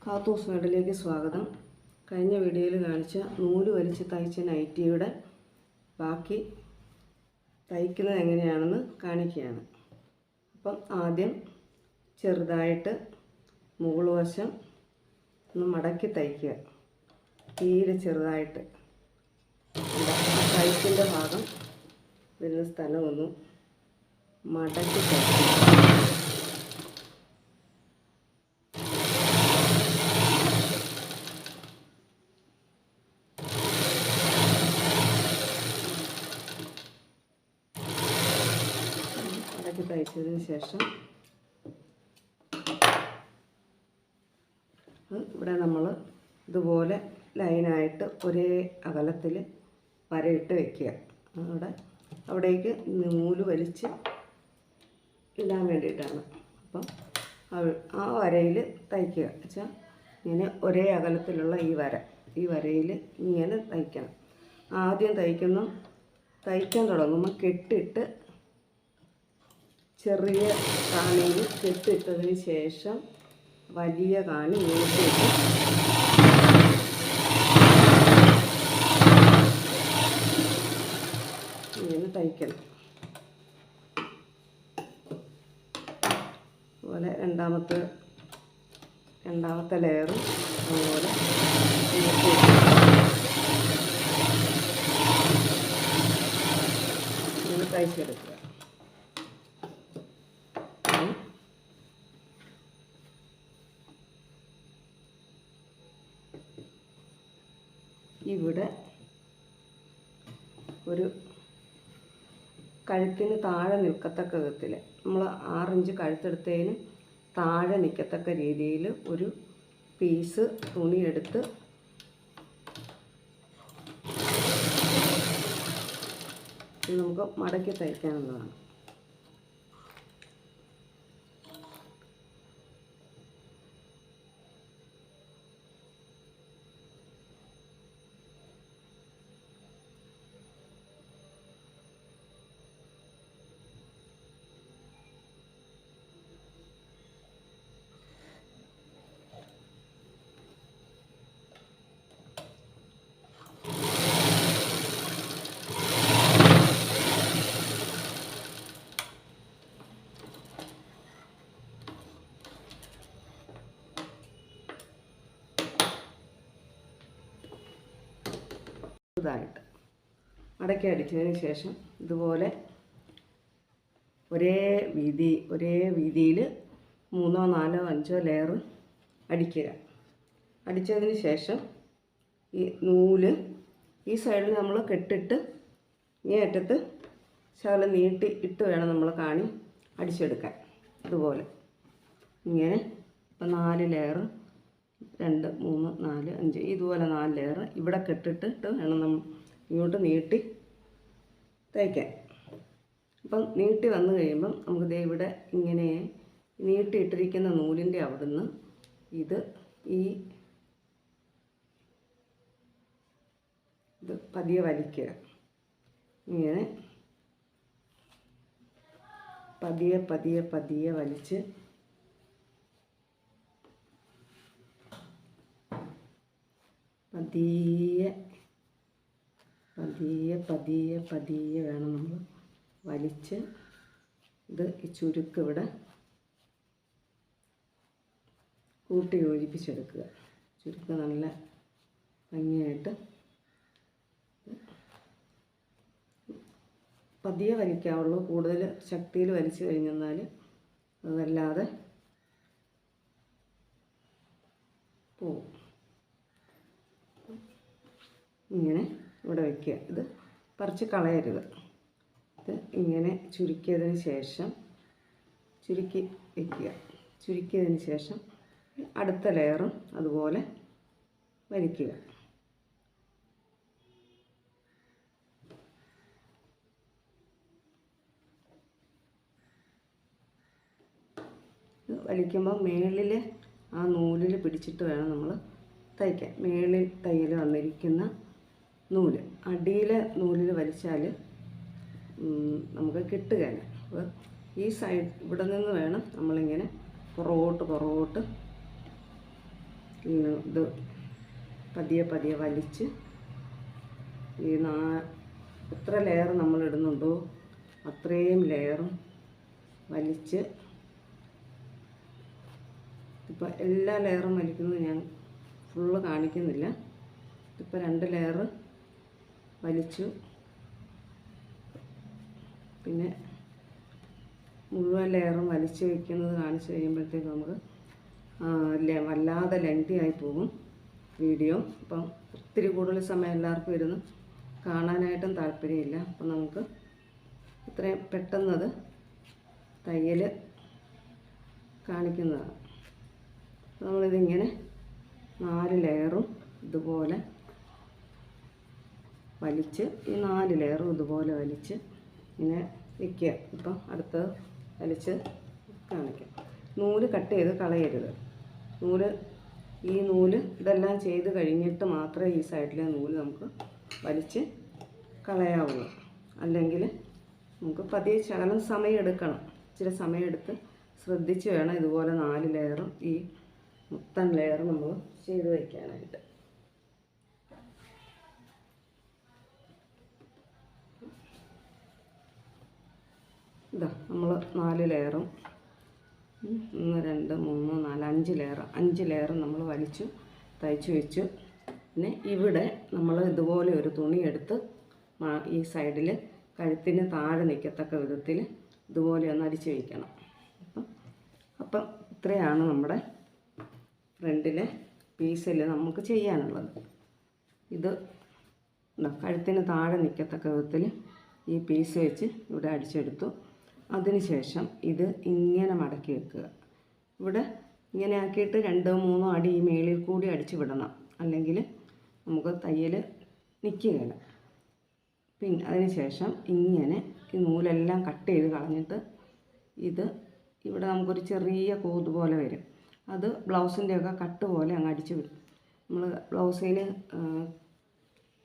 കാത്തൂസ് വേഡിലേക്ക് സ്വാഗതം. കഴിഞ്ഞ വീഡിയോയിൽ കാണിച്ച നൂല് വലിച്ച് തയ്ച്ച നൈറ്റിയുടെ ബാക്കി തയ്ക്കുന്നത് എങ്ങനെയാണെന്ന് കാണിക്കുകയാണ്. അപ്പം ആദ്യം ചെറുതായിട്ട് മുകൾ വശം ഒന്ന് മടക്കി തയ്ക്കുക. തീരെ ചെറുതായിട്ട് തയ്ക്കിൻ്റെ ഭാഗം വരുന്ന സ്ഥലമൊന്നും മടക്കി തയ്ക്കുക. തയ്ച്ചതിന് ശേഷം ഇവിടെ നമ്മൾ ഇതുപോലെ ലൈനായിട്ട് ഒരേ അകലത്തിൽ വരയിട്ട് വയ്ക്കുക. അവിടേക്ക് നൂല് വലിച്ച് ഇടാൻ വേണ്ടിയിട്ടാണ്. അപ്പം ആ വരയിൽ തയ്ക്കുക വെച്ചാൽ ഇങ്ങനെ ഒരേ അകലത്തിലുള്ള ഈ വരയിൽ ഇങ്ങനെ തയ്ക്കണം. ആദ്യം തയ്ക്കാൻ തുടങ്ങുമ്പോൾ കെട്ടിട്ട് ചെറിയ കാണിയിൽ കെട്ടിട്ടതിന് ശേഷം വലിയ കാണി നീട്ടിയിട്ട് ഇങ്ങനെ തയ്ക്കണം. അതുപോലെ രണ്ടാമത്തെ ലെയറും അതുപോലെ ഇങ്ങനെ തയ്ച്ചെടുക്കുക. ഇവിടെ ഒരു കഴുത്തിന് താഴെ നിൽക്കത്തക്ക വിധത്തിൽ നമ്മൾ 6 ഇഞ്ച് കഴുത്തെടുത്തതിന് താഴെ നിൽക്കത്തക്ക രീതിയിൽ ഒരു പീസ് തുണിയെടുത്ത് ഇത് നമുക്ക് മടക്കി തയ്ക്കാവുന്നതാണ്. ഇതായിട്ട് മടക്കി അടിച്ചതിന് ശേഷം ഇതുപോലെ ഒരേ വീതിയിൽ 3, 4, 5 ലെയർ അടിക്കുക. അടിച്ചതിന് ശേഷം ഈ നൂല് ഈ സൈഡിൽ നമ്മൾ കെട്ടിട്ട് ഈ അറ്റത്ത് ശകലം നീട്ടി ഇട്ട് വേണം നമ്മൾ കാണി അടിച്ചെടുക്കാൻ. ഇതുപോലെ ഇങ്ങനെ ഇപ്പം 4 ലെയർ 2, 3, 4, 5 ഇതുപോലെ 4 ലെയർ ഇവിടെ കെട്ടിട്ടിട്ട് വേണം നമ്മൾ ഇങ്ങോട്ട് നീട്ടി തയ്ക്കാൻ. അപ്പം നീട്ടി വന്നു കഴിയുമ്പം നമുക്ക് ദേ ഇവിടെ ഇങ്ങനെ നീട്ടിയിട്ടിരിക്കുന്ന നൂലിൻ്റെ അവിടുന്ന് ഇത് പതിയെ വലിക്കുക. ഇങ്ങനെ പതിയെ വലിച്ച് പതിയെ വേണം നമ്മൾ വലിച്ച് ഈ ചുരുക്ക് ഇവിടെ കൂട്ടി യോജിപ്പിച്ചെടുക്കുക. ചുരുക്ക് നല്ല ഭംഗിയായിട്ട് പതിയെ വലിക്കാവുള്ളൂ. കൂടുതൽ ശക്തിയിൽ വലിച്ചു കഴിഞ്ഞാൽ അതല്ലാതെ പോവും. ഇങ്ങനെ ഇവിടെ വയ്ക്കുക. ഇത് പറിച്ച് കളയരുത്. ഇത് ഇങ്ങനെ ചുരുക്കിയതിന് ശേഷം ചുരുക്കി വയ്ക്കുക. ചുരുക്കിയതിന് ശേഷം അടുത്ത ലെയറും അതുപോലെ വലിക്കുക. വലിക്കുമ്പോൾ മേളിൽ ആ നൂലിൽ പിടിച്ചിട്ട് വേണം നമ്മൾ തയ്ക്കാൻ. മേളിൽ തയ്യൽ വന്നിരിക്കുന്ന നൂല് അടിയിലെ നൂലിൽ വലിച്ചാൽ നമുക്ക് കിട്ടുകയില്ല. അപ്പോൾ ഈ സൈഡ് ഇവിടെ നിന്ന് വേണം നമ്മളിങ്ങനെ പുറകോട്ട് ഇത് പതിയെ പതിയെ വലിച്ച് ഈ എത്ര ലെയർ നമ്മൾ ഇടുന്നുണ്ടോ അത്രയും ലെയറും വലിച്ച്, ഇപ്പം എല്ലാ ലെയറും വലിക്കുന്നത് ഞാൻ ഫുള്ള് കാണിക്കുന്നില്ല. ഇപ്പോൾ 2 ലെയർ വലിച്ചു. പിന്നെ മുഴുവൻ ലെയറും വലിച്ച് വയ്ക്കുന്നത് കാണിച്ച് കഴിയുമ്പോഴത്തേക്ക് നമുക്ക് വല്ലാതെ ലെങ്തി ആയി പോകും വീഡിയോ. അപ്പം ഒത്തിരി കൂടുതൽ സമയം എല്ലാവർക്കും ഇരുന്ന് കാണാനായിട്ടും താല്പര്യമില്ല. അപ്പം നമുക്ക് ഇത്രയും പെട്ടെന്നത് തയ്യൽ കാണിക്കുന്നതാണ്. നമ്മളിതിങ്ങനെ 4 ലെയറും ഇതുപോലെ വലിച്ച്, ഈ 4 ലെയറും ഇതുപോലെ വലിച്ച് ഇങ്ങനെ വയ്ക്കുക. ഇപ്പം അടുത്തത് വലിച്ച് കാണിക്കാം. നൂല് കട്ട് ചെയ്ത് കളയരുത്. ഈ നൂല് ഇതെല്ലാം ചെയ്ത് കഴിഞ്ഞിട്ട് മാത്രമേ ഈ സൈഡിലെ നൂല് നമുക്ക് വലിച്ച് കളയാവുള്ളൂ. അല്ലെങ്കിൽ നമുക്ക് പതിയെ ശകലം സമയം എടുക്കണം. ഇച്ചിരി സമയമെടുത്ത് ശ്രദ്ധിച്ച് വേണം ഇതുപോലെ 4 ലെയറും ഈ മൊത്തം ലെയർ നമ്മൾ ചെയ്ത് വയ്ക്കാനായിട്ട്. ഇതാ നമ്മൾ 4 ലെയറും 1 2 3 4 5 ലെയറും നമ്മൾ വലിച്ചു തയ്ച്ചു വെച്ചു. പിന്നെ ഇവിടെ നമ്മൾ ഇതുപോലെ ഒരു തുണി എടുത്ത് ഈ സൈഡിൽ കഴുത്തിന് താഴെ നിൽക്കത്തക്ക വിധത്തിൽ ഇതുപോലെ ഒന്ന് അടിച്ച് വയ്ക്കണം. അപ്പം ഇത്രയാണ് നമ്മുടെ ഫ്രണ്ടിലെ പീസിൽ നമുക്ക് ചെയ്യാനുള്ളത്. ഇത് കഴുത്തിന് താഴെ നിൽക്കത്തക്ക വിധത്തിൽ ഈ പീസ് വെച്ച് ഇവിടെ അടിച്ചെടുത്തു. അതിനുശേഷം ഇത് ഇങ്ങനെ മടക്കി വെക്കുക. ഇവിടെ ഇങ്ങനെ ആക്കിയിട്ട് 2-3 അടി ഈ മേളിൽ കൂടി അടിച്ച് വിടണം, അല്ലെങ്കിൽ നമുക്ക് തയ്യൽ നിൽക്കുകയില്ല. പിന്നെ അതിനുശേഷം ഇങ്ങനെ ഈ നൂലെല്ലാം കട്ട് ചെയ്ത് കളഞ്ഞിട്ട് ഇത് ഇവിടെ നമുക്കൊരു ചെറിയ കോത് പോലെ വരും. അത് ബ്ലൗസിൻ്റെയൊക്കെ കട്ട് പോലെ അങ്ങ് അടിച്ച് വിടും. നമ്മൾ ബ്ലൗസിൽ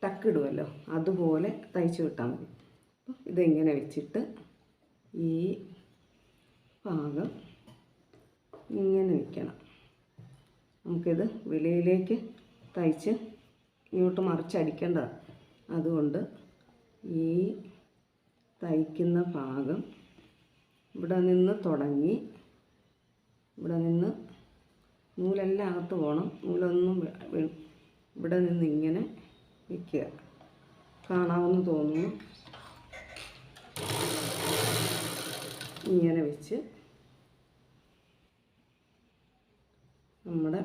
ടക്കിടുമല്ലോ, അതുപോലെ തയ്ച്ച് വിട്ടാൽ മതി. അപ്പോൾ ഇതിങ്ങനെ വെച്ചിട്ട് ഈ ഭാഗം ഇങ്ങനെ വയ്ക്കണം. നമുക്കിത് വെളിയിലേക്ക് തയ്ച്ച് ഇങ്ങോട്ട് മറിച്ചടിക്കേണ്ടതാണ്. അതുകൊണ്ട് ഈ തയ്ക്കുന്ന ഭാഗം ഇവിടെ നിന്ന് തുടങ്ങി ഇവിടെ നിന്ന് നൂലെല്ലാം അകത്ത് പോകണം. നൂലൊന്നും ഇവിടെ നിന്ന് ഇങ്ങനെ വയ്ക്കുക. കാണാമെന്ന് തോന്നുന്നു. ഇങ്ങനെ വെച്ച് നമ്മുടെ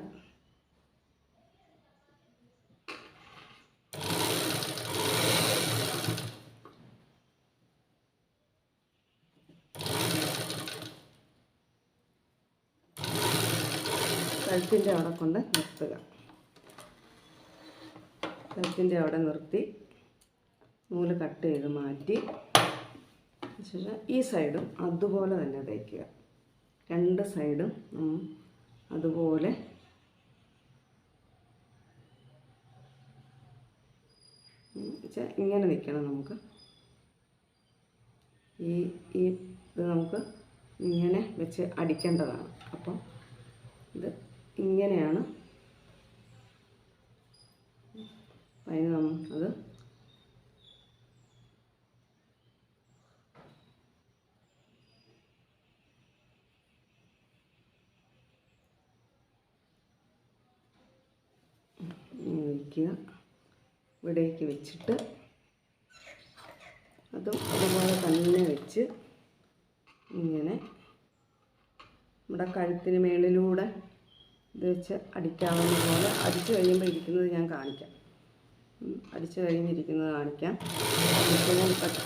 കഴുത്തിൻ്റെ അവിടെ കൊണ്ട് നിർത്തുക. കഴുത്തിൻ്റെ അവിടെ നിർത്തി നൂല് കട്ട് ചെയ്ത് മാറ്റി ശേഷം ഈ സൈഡും അതുപോലെ തന്നെ തയ്ക്കുക. 2 സൈഡും അതുപോലെ ഇങ്ങനെ നിൽക്കണം. നമുക്ക് ഇത് നമുക്ക് ഇങ്ങനെ വെച്ച് അടിക്കേണ്ടതാണ്. അപ്പം ഇത് ഇങ്ങനെയാണ് അതിന് അത് വയ്ക്കുക. ഇവിടേക്ക് വെച്ചിട്ട് അതും അതുപോലെ തന്നെ വെച്ച് ഇങ്ങനെ നമ്മുടെ കഴുത്തിന് മേളിലൂടെ ഇത് വെച്ച് അടിക്കാവുന്ന പോലെ അടിച്ചു കഴിയുമ്പോൾ ഇരിക്കുന്നത് ഞാൻ കാണിക്കാം. അടിച്ചു കഴിഞ്ഞിരിക്കുന്നത് കാണിക്കാം.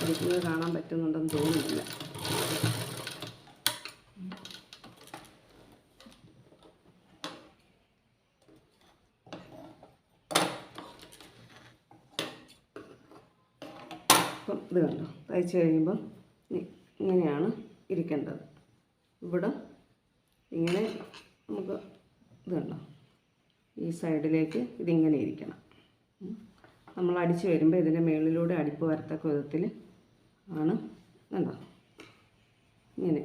അടിക്കുന്നത് കാണാൻ പറ്റുന്നുണ്ടെന്ന് തോന്നുന്നില്ല. അപ്പം ഇത് കണ്ടോ, തയ്ച്ച് കഴിയുമ്പോൾ ഇങ്ങനെയാണ് ഇരിക്കേണ്ടത്. ഇവിടെ ഇങ്ങനെ നമുക്ക് ഇത് കണ്ടോ, ഈ സൈഡിലേക്ക് ഇതിങ്ങനെ ഇരിക്കണം. നമ്മൾ അടിച്ച് വരുമ്പോൾ ഇതിൻ്റെ മുകളിലൂടെ അടിപ്പ് വരത്തക്ക വിധത്തിൽ ആണ്. കണ്ടോ, ഇങ്ങനെ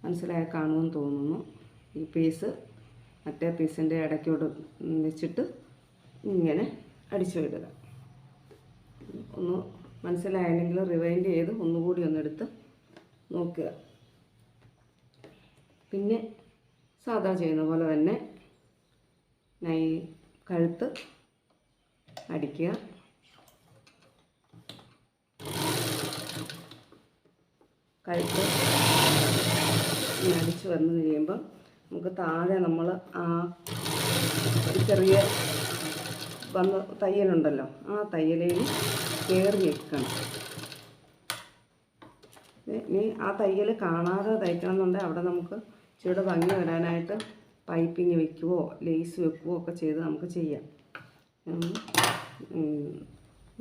മനസ്സിലായി കാണുമെന്ന് തോന്നുന്നു. ഈ പീസ് മറ്റേ പീസിൻ്റെ ഇടയ്ക്കോട് വെച്ചിട്ട് ഇങ്ങനെ അടിച്ചു വിടുക. ഒന്ന് മനസ്സിലായില്ലെങ്കിൽ റിവൈൻഡ് ചെയ്ത് ഒന്നുകൂടി ഒന്നെടുത്ത് നോക്കുക. പിന്നെ സാധാ ചെയ്യുന്ന പോലെ തന്നെ കഴുത്ത് അടിക്കുക. കഴുത്ത് അടിച്ച് വന്നു കഴിയുമ്പം നമുക്ക് താഴെ നമ്മൾ ആ ഒരു ചെറിയ വന്ന് തയ്യലുണ്ടല്ലോ, ആ തയ്യലയിൽ കയറി വെക്കണം. ഇനി ആ തയ്യൽ കാണാതെ തയ്ക്കണം എന്നുണ്ടെങ്കിൽ അവിടെ നമുക്ക് ഇച്ചിരി ഭംഗി വരാനായിട്ട് പൈപ്പിങ് വെക്കുവോ ലേസ് വെക്കുവോ ഒക്കെ ചെയ്ത് നമുക്ക് ചെയ്യാം.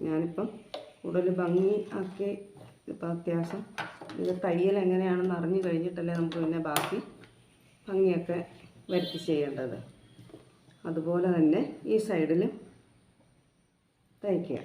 ഞാനിപ്പം കൂടുതൽ ഭംഗി ആക്കി ഇപ്പം അത്യാവശ്യം ഇത് തയ്യൽ എങ്ങനെയാണെന്ന് അറിഞ്ഞു കഴിഞ്ഞിട്ടല്ലേ നമുക്ക് പിന്നെ ബാക്കി ഭംഗിയൊക്കെ വരുത്തി ചെയ്യേണ്ടത്. അതുപോലെ തന്നെ ഈ സൈഡിൽ തയ്ക്കുക.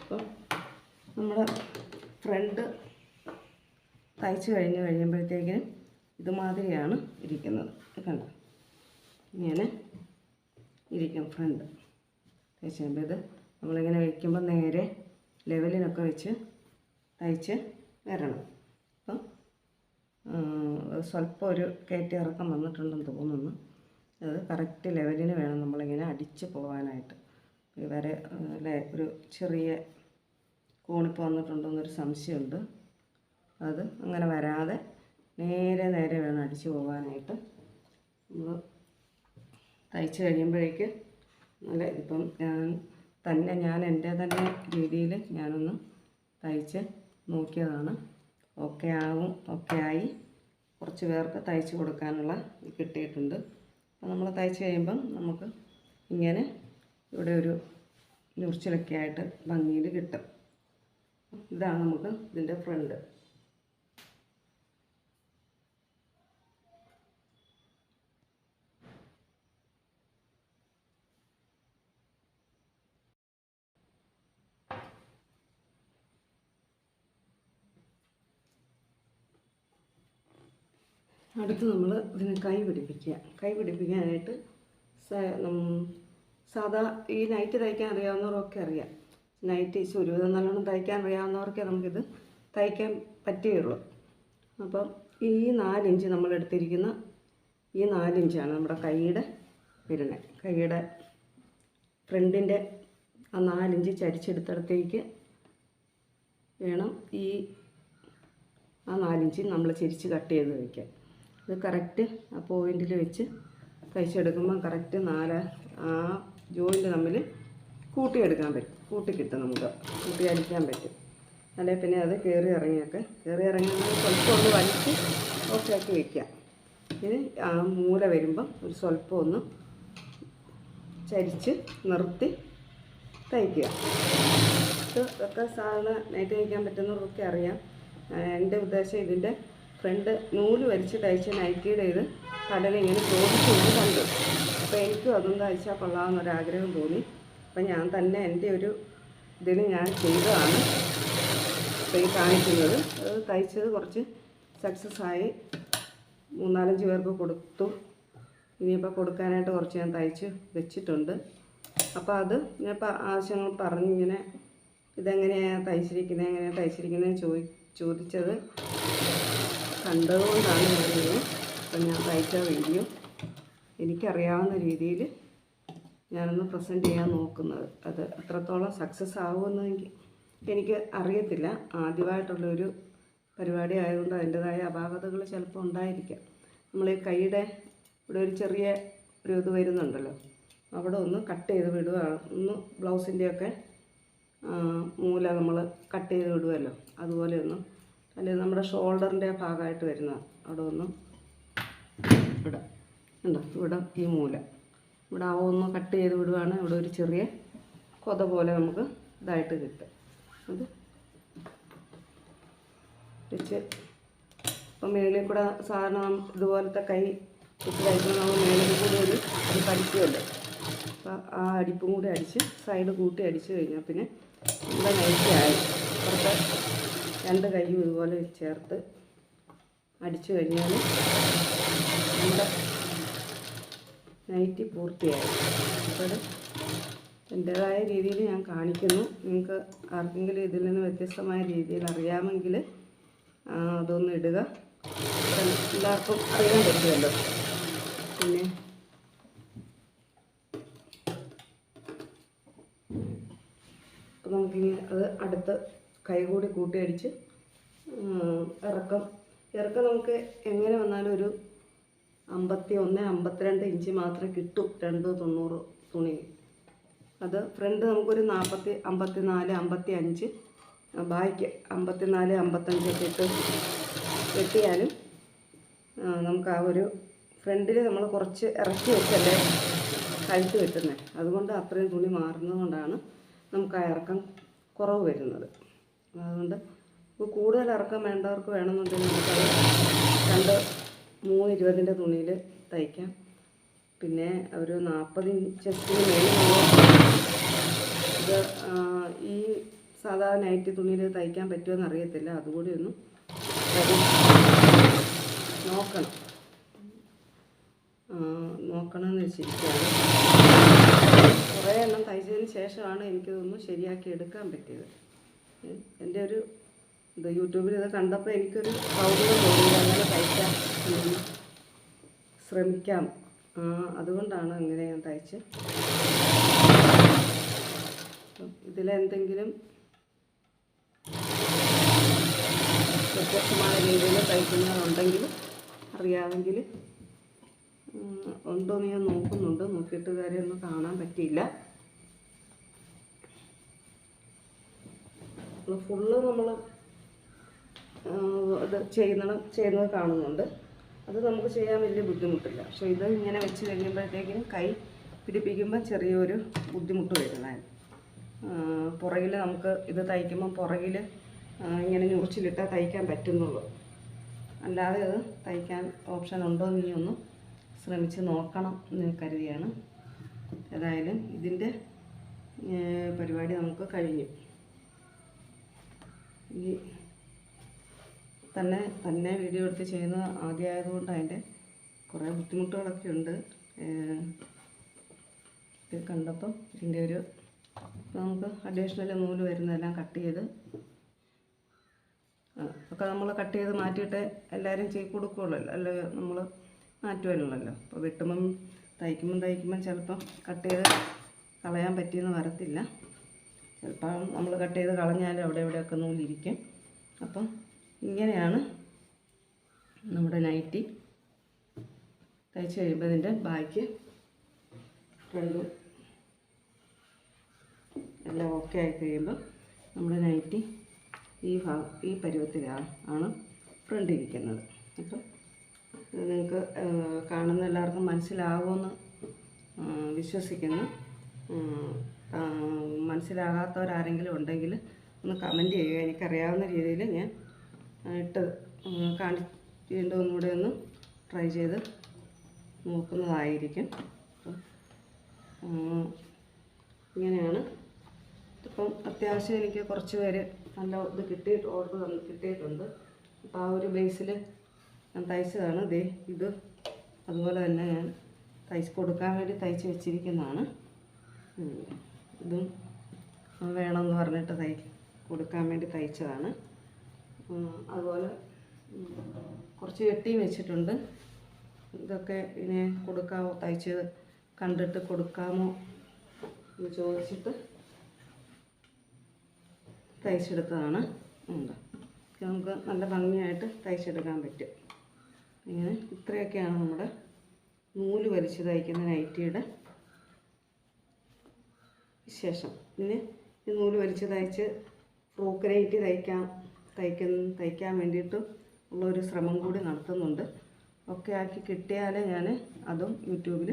അപ്പം നമ്മുടെ ഫ്രണ്ട് തയ്ച്ച് കഴിയുമ്പോഴത്തേക്കിനും ഇതുമാതിരിയാണ് ഇരിക്കുന്നത്. കണ്ടോ, ഇങ്ങനെ ഇരിക്കും ഫ്രണ്ട് തയ്ച്ച് കഴിയുമ്പോൾ. ഇത് നമ്മളിങ്ങനെ വയ്ക്കുമ്പോൾ നേരെ ലെവലിനൊക്കെ വെച്ച് തയ്ച്ച് വരണം. അപ്പം സ്വല്പം ഒരു കയറ്റി ഇറക്കം വന്നിട്ടുണ്ടെന്ന് തോന്നുന്നു. അത് കറക്റ്റ് ലെവലിന് വേണം നമ്മളിങ്ങനെ അടിച്ച് പോകാനായിട്ട്. വരെ ഒരു ചെറിയ കോണിപ്പ് വന്നിട്ടുണ്ടോയെന്നൊരു സംശയമുണ്ട്. അത് അങ്ങനെ വരാതെ നേരെ വേണം അടിച്ച് പോകാനായിട്ട്. നമ്മൾ തയ്ച്ച് കഴിയുമ്പോഴേക്ക് നല്ല ഇപ്പം ഞാൻ എൻ്റെ തന്നെ രീതിയിൽ ഞാനൊന്ന് തയ്ച്ച് നോക്കിയതാണ്. ഓക്കെ ആയി കുറച്ച് പേർക്ക് തയ്ച്ച് കൊടുക്കാനുള്ള കിട്ടിയിട്ടുണ്ട്. അപ്പോൾ നമ്മൾ തയ്ച്ച് കഴിയുമ്പം നമുക്ക് ഇങ്ങനെ ഇവിടെ ഒരു ഞുറിച്ചിലൊക്കെ ആയിട്ട് ഭംഗിയിൽ കിട്ടും. ഇതാണ് നമുക്ക് ഇതിൻ്റെ ഫ്രണ്ട്. അടുത്ത് നമ്മൾ ഇതിന് കൈ പിടിപ്പിക്കാനായിട്ട് സാധാ ഈ നൈറ്റ് തയ്ക്കാൻ അറിയാവുന്നവർക്കൊക്കെ അറിയാം. നൈറ്റ് ഒരുവിധം നല്ലോണം തയ്ക്കാൻ അറിയാവുന്നവർക്കേ നമുക്കിത് തയ്ക്കാൻ പറ്റുകയുള്ളൂ. അപ്പം ഈ 4 ഇഞ്ച് നമ്മളെടുത്തിരിക്കുന്ന ഈ 4 ഇഞ്ചാണ് നമ്മുടെ കൈയുടെ വരുന്നത്. കൈയുടെ ഫ്രണ്ടിൻ്റെ ആ 4 ഇഞ്ച് ചരിച്ചെടുത്തിടത്തേക്ക് വേണം ആ 4 ഇഞ്ച് നമ്മൾ ചിരിച്ച് കട്ട് ചെയ്ത് വയ്ക്കാം. ഇത് കറക്റ്റ് ആ പോയിൻറ്റിൽ വെച്ച് തയ്ച്ചെടുക്കുമ്പം കറക്റ്റ് ആ ജോയിൻ്റ് തമ്മിൽ കൂട്ടിയെടുക്കാൻ പറ്റും. കൂട്ടിക്കിട്ടും, നമുക്ക് കൂട്ടി അടിക്കാൻ പറ്റും. അല്ലെങ്കിൽ പിന്നെ അത് കയറി ഇറങ്ങി സ്വല്പം ഒന്ന് വലിച്ച് ഓക്കെ ആക്കി വയ്ക്കാം. ഇനി ആ മൂല വരുമ്പം ഒരു സ്വല്പം ഒന്ന് ചരിച്ച് നിർത്തി തയ്ക്കുക. ഇതൊക്കെ സാധാരണ നൈറ്റ് തയ്ക്കാൻ പറ്റുന്നവർക്കൊക്കെ അറിയാം. എൻ്റെ ഉദ്ദേശം ഇതിൻ്റെ ഫ്രണ്ട് നൂല് വലിച്ച് തയ്ച്ച നൈറ്റിയുടെ ഇത് കടലിങ്ങനെ ചോദിച്ചു കണ്ടു. അപ്പോൾ എനിക്കും അതൊന്നും തയ്ച്ചാൽ കൊള്ളാമെന്നൊരാഗ്രഹം തോന്നി. അപ്പം ഞാൻ തന്നെ എൻ്റെ ഒരു ഇതിൽ ഞാൻ ചെയ്തതാണ് ഇപ്പോൾ ഈ കാണിക്കുന്നത്. അത് തയ്ച്ചത് കുറച്ച് സക്സസ്സായി. 3-4 പേർക്ക് കൊടുത്തു. ഇനിയിപ്പോൾ കൊടുക്കാനായിട്ട് കുറച്ച് ഞാൻ തയ്ച്ച് വെച്ചിട്ടുണ്ട്. അപ്പോൾ അത് ഞാൻ ആവശ്യങ്ങൾ പറഞ്ഞിങ്ങനെ ഇതെങ്ങനെയാണ് തയ്ച്ചിരിക്കുന്നതെന്ന് ചോദിച്ചത് കണ്ടതുകൊണ്ടാണ് ഞാനിങ്ങനെ അപ്പം ഞാൻ തയ്ച്ച വീഡിയോ എനിക്കറിയാവുന്ന രീതിയിൽ ഞാനൊന്ന് പ്രസൻറ്റ് ചെയ്യാൻ നോക്കുന്നത്. അത് എത്രത്തോളം സക്സസ് ആകുമെന്ന് എനിക്ക് അറിയത്തില്ല. ആദ്യമായിട്ടുള്ളൊരു പരിപാടി ആയതുകൊണ്ട് അതിൻ്റേതായ അപാകതകൾ ചിലപ്പോൾ ഉണ്ടായിരിക്കാം. നമ്മൾ ഈ കൈയുടെ ഇവിടെ ഒരു ചെറിയ ഒരു ഇത് വരുന്നുണ്ടല്ലോ, അവിടെ ഒന്ന് കട്ട് ചെയ്ത് വിടുകയാണ്. ഒന്ന് ബ്ലൗസിൻ്റെയൊക്കെ മൂല നമ്മൾ കട്ട് ചെയ്ത് വിടുമല്ലോ, അതുപോലെ ഒന്ന്, അല്ലെങ്കിൽ നമ്മുടെ ഷോൾഡറിൻ്റെ ഭാഗമായിട്ട് വരുന്ന അവിടെ ഒന്ന് ഇവിടെ ഉണ്ടോ, ഇവിടെ ഈ മൂല ഇവിടെ ഒന്ന് കട്ട് ചെയ്ത് വിടുവാണ്, ഇവിടെ ഒരു ചെറിയ കൊത പോലെ നമുക്ക് ഇതായിട്ട് കിട്ടും. അത് വെച്ച് ഇപ്പം മേളിൽ കൂടെ സാധാരണ ഇതുപോലത്തെ കൈ ഇട്ട് കഴിക്കുമ്പോൾ നമ്മൾ മേളിൽ കൂടെ ഒരു അടിപ്പ് അടിക്കുമല്ലോ. അപ്പോൾ ആ അടിപ്പും കൂടി അടിച്ച് സൈഡ് കൂട്ടി അടിച്ച് കഴിഞ്ഞാൽ പിന്നെ നമ്മുടെ നൈറ്റിയായി. പുറത്തെ 2 കൈയും ഇതുപോലെ ചേർത്ത് അടിച്ചു കഴിഞ്ഞാൽ നമ്മുടെ നൈറ്റി പൂർത്തിയായി. അപ്പോൾ എൻ്റേതായ രീതിയിൽ ഞാൻ കാണിക്കുന്നു. നിങ്ങൾക്ക് ആർക്കെങ്കിലും ഇതിൽ നിന്ന് വ്യത്യസ്തമായ രീതിയിൽ അറിയാമെങ്കിൽ അതൊന്ന് ഇടുക. എല്ലാവർക്കും അറിയാൻ പറ്റുമല്ലോ. പിന്നെ അപ്പോൾ നമുക്കിനി അത് അടുത്ത കൈ കൂടി കൂട്ടി അടിച്ച് ഇറക്കം നമുക്ക് എങ്ങനെ വന്നാലും ഒരു 51-52 ഇഞ്ച് മാത്രമേ കിട്ടൂ 290 തുണി. അത് ഫ്രണ്ട് നമുക്കൊരു 40, 54, 55, ബാക്ക് 54, 55 ഒക്കെ ഇട്ട് വെട്ടിയാലും നമുക്ക് ആ ഒരു ഫ്രണ്ടിൽ നമ്മൾ കുറച്ച് ഇറക്കി വെച്ചല്ലേ കഴുത്ത് വെട്ടുന്നത്. അതുകൊണ്ട് അത്രയും തുണി മാറുന്നതുകൊണ്ടാണ് നമുക്ക് ആ ഇറക്കം കുറവ് വരുന്നത്. അതുകൊണ്ട് ഇപ്പോൾ കൂടുതൽ ഇറക്കം വേണ്ടവർക്ക് വേണമെന്നുണ്ടെങ്കിൽ നമുക്കത് 3-20 തുണിയിൽ തയ്ക്കാം. പിന്നെ ഒരു 40 ചെസ്റ്റിന് മേളിൽ ഇത് ഈ സാധാരണ നൈറ്റി തുണിയിൽ തയ്ക്കാൻ പറ്റുമെന്ന് അറിയത്തില്ല. അതുകൂടി ഒന്ന് നോക്കണമെന്ന് വെച്ചിരിക്കുകയാണ്. കുറേ എണ്ണം തയ്ച്ചതിന് ശേഷമാണ് എനിക്കിതൊന്നും ശരിയാക്കി എടുക്കാൻ പറ്റിയത്. എൻ്റെ ഒരു യൂട്യൂബിൽ ഇത് കണ്ടപ്പോൾ എനിക്കൊരു കൗതുകം തോന്നി, അങ്ങനെ തയ്ക്കാൻ ശ്രമിക്കാം. അതുകൊണ്ടാണ് അങ്ങനെ ഞാൻ തയ്ച്ച്. ഇതിലെന്തെങ്കിലും വ്യത്യസ്തമായ രീതിയിൽ തയ്ക്കുന്നതുണ്ടെങ്കിൽ അറിയാമെങ്കിൽ ഉണ്ടോയെന്ന് ഞാൻ നോക്കുന്നുണ്ട്. നോക്കിയിട്ട് കാര്യമൊന്നും കാണാൻ പറ്റിയില്ല. ഫുള്ള് നമ്മൾ ഇത് ചെയ്യുന്നത് കാണുന്നുണ്ട്. അത് നമുക്ക് ചെയ്യാൻ വലിയ ബുദ്ധിമുട്ടില്ല. പക്ഷേ ഇത് ഇങ്ങനെ വെച്ച് കഴിയുമ്പോഴത്തേക്കും കൈ പിടിപ്പിക്കുമ്പോൾ ചെറിയൊരു ബുദ്ധിമുട്ട് വരുന്നതാണ്. പുറകിൽ നമുക്ക് ഇത് തയ്ക്കുമ്പം പുറകിൽ ഇങ്ങനെ ഞുറിച്ചിലിട്ടാൽ തയ്ക്കാൻ പറ്റുന്നുള്ളൂ. അല്ലാതെ അത് തയ്ക്കാൻ ഓപ്ഷൻ ഉണ്ടോ എന്ന് നീ ഒന്ന് ശ്രമിച്ച് നോക്കണം എന്ന് കരുതിയാണ്. ഏതായാലും ഇതിൻ്റെ പരിപാടി നമുക്ക് കഴിഞ്ഞു. ഈ തന്നെ വീഡിയോ എടുത്ത് ചെയ്യുന്നത് ആദ്യമായതുകൊണ്ട് അതിൻ്റെ കുറേ ബുദ്ധിമുട്ടുകളൊക്കെ ഉണ്ട്. ഇത് കണ്ടപ്പം ഇതിൻ്റെ ഒരു നമുക്ക് അഡീഷണൽ നൂല് വരുന്നതെല്ലാം കട്ട് ചെയ്ത് ഒക്കെ നമ്മൾ കട്ട് ചെയ്ത് മാറ്റിയിട്ട് എല്ലാവരും ചെയ്ത് കൊടുക്കുകയുള്ളൂ. അല്ല നമ്മൾ മാറ്റുമല്ലോ. അപ്പോൾ വെട്ടുമ്പം തയ്ക്കുമ്പം ചിലപ്പം കട്ട് ചെയ്ത് കളയാൻ പറ്റിയെന്ന് വരത്തില്ല. ചിലപ്പം നമ്മൾ കട്ട് ചെയ്ത് കളഞ്ഞാലും അവിടെ ഇവിടെയൊക്കെ നൂലിരിക്കും. അപ്പം ഇങ്ങനെയാണ് നമ്മുടെ നൈറ്റി തയ്ച്ച് കഴിയുമ്പോൾ ഇതിൻ്റെ ബാക്ക് ഫ്രണ്ടും എല്ലാം ഓക്കെ ആയി കഴിയുമ്പോൾ നമ്മുടെ നൈറ്റി ഈ പരുവത്തിലാണ് ഫ്രണ്ടിരിക്കുന്നത്. അപ്പം ഇത് നിങ്ങൾക്ക് കാണുന്ന എല്ലാവർക്കും മനസ്സിലാകുമെന്ന് വിശ്വസിക്കുന്നു. മനസ്സിലാകാത്തവരാരെങ്കിലും ഉണ്ടെങ്കിൽ ഒന്ന് കമൻറ്റ് ചെയ്യുക. എനിക്കറിയാവുന്ന രീതിയിൽ ഞാൻ വീണ്ടും ഒന്നുകൂടെ ഒന്ന് ട്രൈ ചെയ്ത് നോക്കുന്നതായിരിക്കും. ഇങ്ങനെയാണ്. ഇപ്പം അത്യാവശ്യം എനിക്ക് കുറച്ച് പേര് നല്ല ഇത് ഓർഡർ കിട്ടിയിട്ടുണ്ട്. അപ്പോൾ ആ ഒരു ബേസിൽ ഞാൻ തയ്ച്ചതാണ്. ഇത് അതുപോലെ തന്നെ ഞാൻ തയ്ച്ച് കൊടുക്കാൻ വേണ്ടി തയ്ച്ച് വെച്ചിരിക്കുന്നതാണ്. ഇതും വേണമെന്ന് പറഞ്ഞിട്ട് കൊടുക്കാൻ വേണ്ടി തയ്ച്ചതാണ്. അതുപോലെ കുറച്ച് വെട്ടിയും വെച്ചിട്ടുണ്ട്. ഇതൊക്കെ ഇനി കൊടുക്കാമോ, തയ്ച്ച് കണ്ടിട്ട് കൊടുക്കാമോ എന്ന് ചോദിച്ചിട്ട് തയ്ച്ചെടുത്തതാണ്. നമുക്ക് നല്ല ഭംഗിയായിട്ട് തയ്ച്ചെടുക്കാൻ പറ്റും. ഇങ്ങനെ ഇത്രയൊക്കെയാണ് നമ്മുടെ നൂല് വലിച്ച് തയ്ക്കുന്ന നൈറ്റിയുടെ വിശേഷം. പിന്നെ ഈ നൂല് വലിച്ച് തയ്ച്ച് ഫ്രോക്ക് നൈറ്റി തയ്ക്കാൻ വേണ്ടിയിട്ട് ഉള്ളൊരു ശ്രമം കൂടി നടത്തുന്നുണ്ട്. ഒക്കെ ആക്കി കിട്ടിയാൽ ഞാൻ അതും യൂട്യൂബിൽ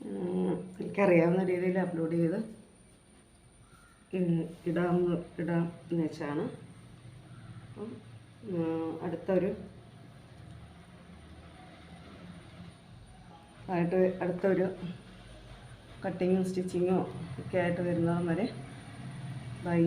എനിക്കറിയാവുന്ന രീതിയിൽ അപ്ലോഡ് ചെയ്ത് ഇടാം എന്ന് വെച്ചാണ്. അപ്പം അടുത്തൊരു കട്ടിങ്ങും സ്റ്റിച്ചിങ്ങോ ഒക്കെ ആയിട്ട് വരുന്നതും വരെ ബൈ.